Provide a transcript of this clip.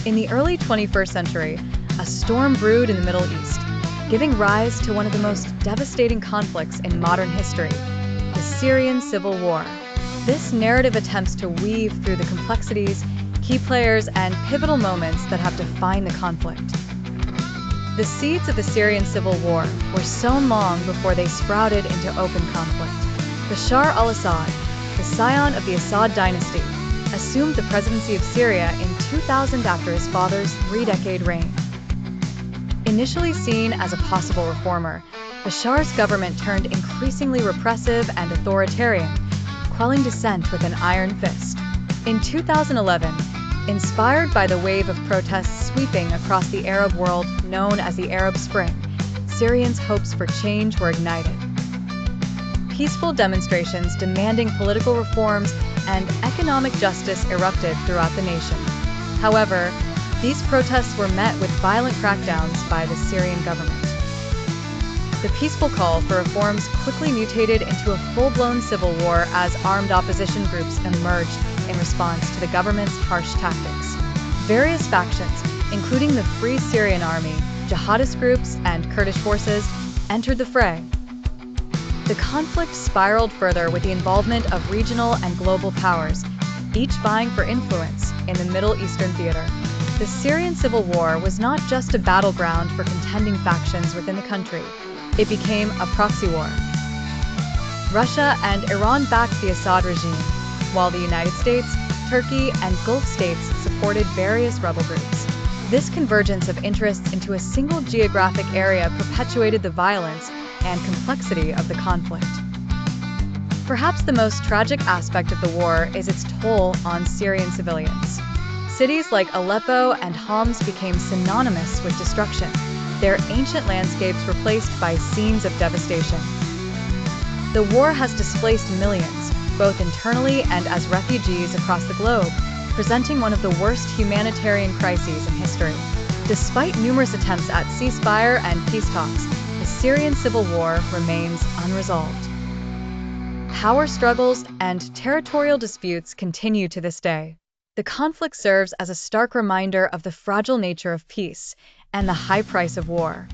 In the early 21st century, a storm brewed in the Middle East, giving rise to one of the most devastating conflicts in modern history, the Syrian Civil War. This narrative attempts to weave through the complexities, key players, and pivotal moments that have defined the conflict. The seeds of the Syrian Civil War were sown long before they sprouted into open conflict. Bashar al-Assad, the scion of the Assad dynasty, assumed the presidency of Syria in 2000 after his father's three-decade reign. Initially seen as a possible reformer, Bashar's government turned increasingly repressive and authoritarian, quelling dissent with an iron fist. In 2011, inspired by the wave of protests sweeping across the Arab world known as the Arab Spring, Syrians' hopes for change were ignited. Peaceful demonstrations demanding political reforms and economic justice erupted throughout the nation. However, these protests were met with violent crackdowns by the Syrian government. The peaceful call for reforms quickly mutated into a full-blown civil war as armed opposition groups emerged in response to the government's harsh tactics. Various factions, including the Free Syrian Army, jihadist groups, and Kurdish forces, entered the fray. The conflict spiraled further with the involvement of regional and global powers, each vying for influence in the Middle Eastern theater. The Syrian Civil War was not just a battleground for contending factions within the country. It became a proxy war. Russia and Iran backed the Assad regime, while the United States, Turkey, and Gulf states supported various rebel groups. This convergence of interests into a single geographic area perpetuated the violence and complexity of the conflict. Perhaps the most tragic aspect of the war is its toll on Syrian civilians. Cities like Aleppo and Homs became synonymous with destruction, their ancient landscapes replaced by scenes of devastation. The war has displaced millions, both internally and as refugees across the globe, presenting one of the worst humanitarian crises in history. Despite numerous attempts at ceasefire and peace talks, the Syrian civil war remains unresolved. Power struggles and territorial disputes continue to this day. The conflict serves as a stark reminder of the fragile nature of peace and the high price of war.